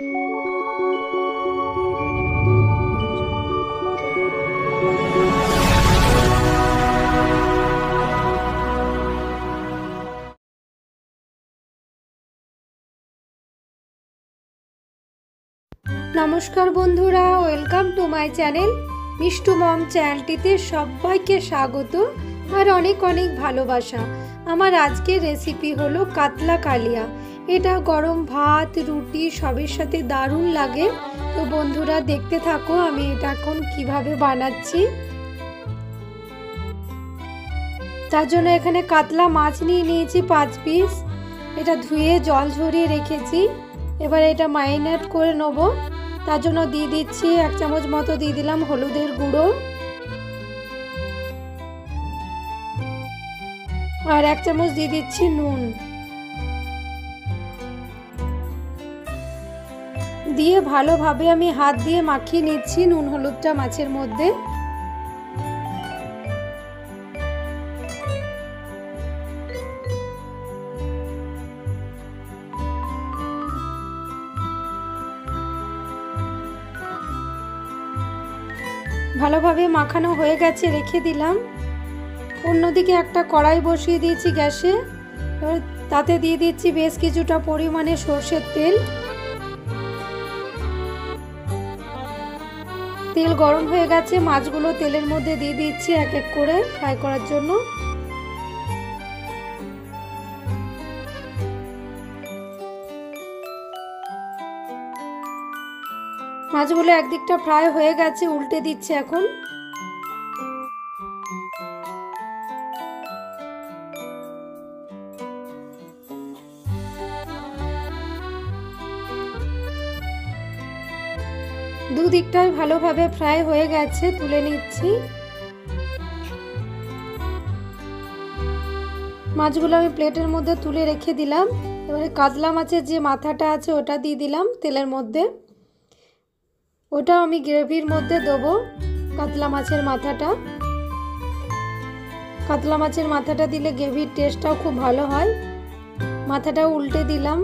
নমস্কার বন্ধুরা, welcome to my channel Mishtu mom চ্যানেলটিতে সবাইকে স্বাগত আর অনেক অনেক ভালোবাসা। আমার আজকের রেসিপি হলো কাতলা কালিয়া। এটা গরম ভাত, রুটি সবের সাথে দারুণ লাগে। তো বন্ধুরা দেখতে থাকো আমি এটা এখন কিভাবে বানাচ্ছি। তার জন্য এখানে কাতলা মাছ নিয়ে নিয়েছি 5 পিস। এটা ধুয়ে জল ঝরিয়ে রেখেছি। এবার এটা ম্যারিনেট করে নেব। তার জন্য দিয়ে দিচ্ছি 1 চামচ মতো দিয়ে দিলাম হলুদের গুঁড়ো, আর 1 চামচ দিয়ে দিচ্ছি নুন। দিয়ে ভালোভাবে আমি হাত দিয়ে মাখিয়ে নিচ্ছি নুন হলুদটা মাছের মধ্যে। ভালোভাবে মাখানো হয়ে গেছে, রেখে দিলাম। অন্যদিকে একটা কড়াই বসিয়ে দিয়েছি গ্যাসে। তাতে দিয়ে দিচ্ছি বেশ কিছুটা পরিমাণে সরষের তেল। তেল গরম হয়ে গেছে, মাছগুলো তেলের মধ্যে দিয়ে দিচ্ছি এক এক করে ফ্রাই করার জন্য। মাছগুলো একদিকটা ফ্রাই হয়ে গেছে, উল্টে দিচ্ছি এখন। দুদিকটাই ভালোভাবে ফ্রাই হয়ে গেছে, তুলে নিচ্ছি। মাছগুলো আমি প্লেটের মধ্যে তুলে রেখে দিলাম। এবারে কাতলা মাছের যে মাথাটা আছে ওটা দিয়ে দিলাম তেলের মধ্যে। ওটা আমি গ্রেভির মধ্যে দেবো। কাতলা মাছের মাথাটা দিলে গ্রেভির টেস্টটাও খুব ভালো হয়। মাথাটাও উল্টে দিলাম।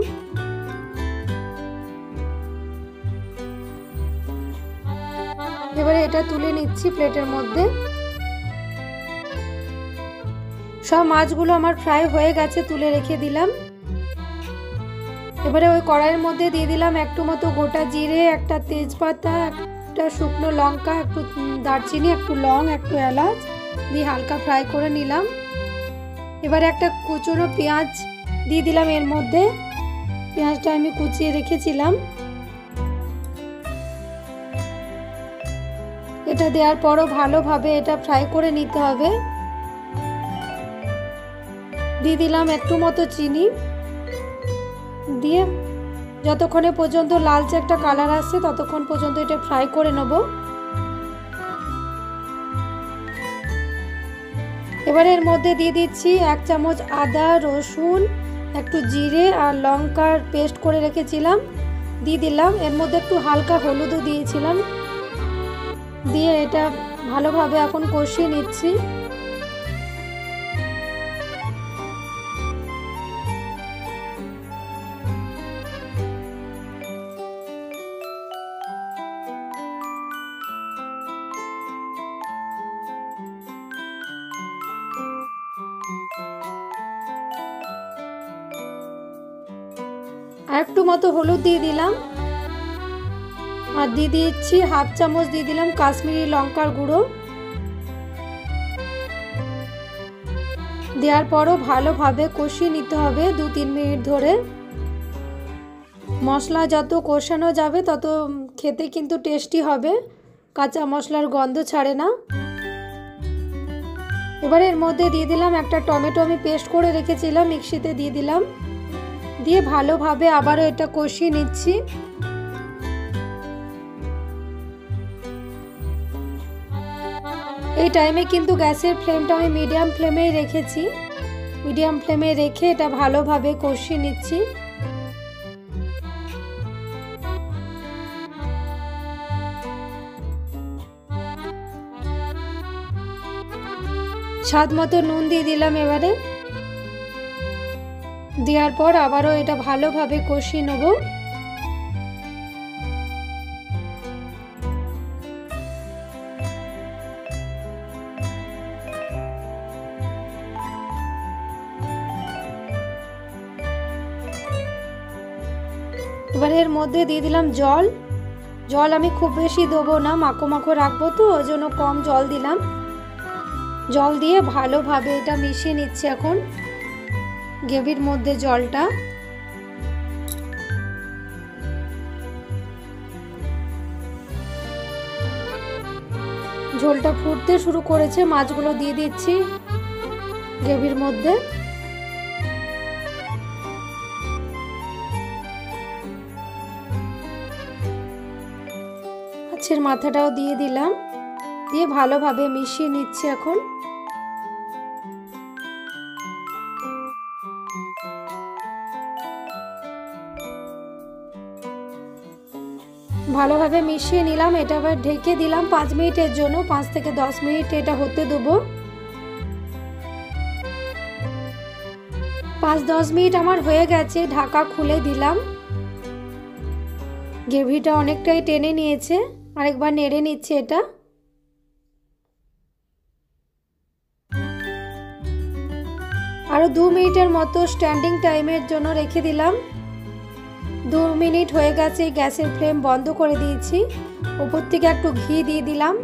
এবারে এটা তুলে নিচ্ছি প্লেটের মধ্যে। সব মাছগুলো আমার ফ্রাই হয়ে গেছে, তুলে রেখে দিলাম। এবারে ওই কড়াইয়ের মধ্যে দিয়ে দিলাম একটু মতো গোটা জিরে, একটা তেজপাতা, একটা শুকনো লঙ্কা, একটু দারচিনি, একটু লং, একটু এলাচ দিয়ে হালকা ফ্রাই করে নিলাম। এবারে একটা কুচনো পেঁয়াজ দিয়ে দিলাম এর মধ্যে। পেঁয়াজটা আমি কুচিয়ে রেখেছিলাম। এটা দেওয়ার পরও ভালোভাবে এটা ফ্রাই করে নিতে হবে। দিয়ে দিলাম একটু মতো চিনি, দিয়ে যতক্ষণে পর্যন্ত লালচে একটা কালার আসছে ততক্ষণ পর্যন্ত এটা ফ্রাই করে নেব। এবার এর মধ্যে দিয়ে দিচ্ছি 1 চামচ আদা, রসুন, একটু জিরে আর লঙ্কার পেস্ট করে রেখেছিলাম, দিয়ে দিলাম। এর মধ্যে একটু হালকা হলুদও দিয়েছিলাম। দিয়ে এটা ভালোভাবে এখন কষিয়ে নিচ্ছি। আর একটু মতো হলুদ দিয়ে দিলাম, আর দিয়ে দিচ্ছি 1/2 চামচ দিয়ে দিলাম কাশ্মীরি লঙ্কার গুঁড়ো। দেওয়ার পরও ভালোভাবে কষিয়ে নিতে হবে 2-3 মিনিট ধরে। মশলা যত কষানো যাবে তত খেতে কিন্তু টেস্টি হবে, কাঁচা মশলার গন্ধ ছাড়ে না। এবার এর মধ্যে দিয়ে দিলাম একটা টমেটো আমি পেস্ট করে রেখেছিলাম, মিক্সিতে দিয়ে দিলাম। দিয়ে ভালোভাবে আবারও এটা কষিয়ে নিচ্ছি। এই টাইমে কিন্তু গ্যাসের ফ্লেমটা আমি মিডিয়াম ফ্লেমেই রেখেছি। মিডিয়াম ফ্লেমে রেখে এটা ভালোভাবে কষিয়ে নিচ্ছি। স্বাদ মতো নুন দিয়ে দিলাম। এবারে দেওয়ার পর আবারও এটা ভালোভাবে কষিয়ে নেব। এবার এর মধ্যে দিয়ে দিলাম জল। জল আমি খুব বেশি দেবো না, মাখো মাখো রাখবো তো, ওই জন্য কম জল দিলাম। জল দিয়ে ভালোভাবে এটা মিশিয়ে নিচ্ছি এখন গ্রেভির মধ্যে জলটা। ঝোলটা ফুটতে শুরু করেছে, মাছগুলো দিয়ে দিচ্ছি গ্রেভির মধ্যে। মাছের মাথাটাও দিয়ে দিলাম, দিয়ে ভালোভাবে মিশিয়ে নিচ্ছি এখন। ভালোভাবে মিশিয়ে নিলাম, এটা আবার ঢেকে দিলাম 5 মিনিটের জন্য। 5 থেকে 10 মিনিট এটা হতে দেবো। 5-10 মিনিট আমার হয়ে গেছে, ঢাকা খুলে দিলাম। গ্রেভিটা অনেকটাই টেনে নিয়েছে, আরেকবার নেড়ে নিচ্ছে এটা। আরও 2 মিনিটের মতো স্ট্যান্ডিং টাইমের জন্য রেখে দিলাম। 2 মিনিট হয়ে গেছে, গ্যাসের ফ্লেম বন্ধ করে দিয়েছি। উপর থেকে একটু ঘি দিয়ে দিলাম।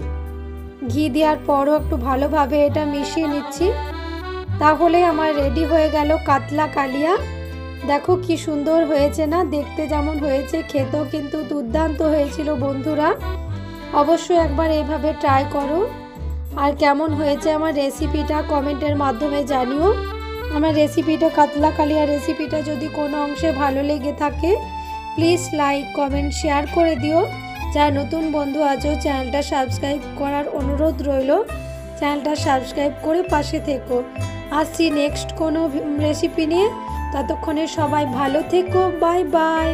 ঘি দেওয়ার পরও একটু ভালোভাবে এটা মিশিয়ে নিচ্ছি। তাহলে আমার রেডি হয়ে গেল কাতলা কালিয়া। দেখো কি সুন্দর হয়েছে না, দেখতে যেমন হয়েছে খেতেও কিন্তু দুর্দান্ত হয়েছিল বন্ধুরা। অবশ্যই একবার এইভাবে ট্রাই করো। আর কেমন হয়েছে আমার রেসিপিটা কমেন্টের মাধ্যমে জানিও। আমার রেসিপিটা কাতলা কালিয়া রেসিপিটা যদি কোনো অংশে ভালো লেগে থাকে প্লিজ লাইক কমেন্ট শেয়ার করে দিও। যারা নতুন বন্ধু আছো চ্যানেলটা সাবস্ক্রাইব করার অনুরোধ রইল। চ্যানেলটা সাবস্ক্রাইব করে পাশে থেকো। আসছি নেক্সট কোনো রেসিপি নিয়ে, ততক্ষণে সবাই ভালো থেকো। Bye bye.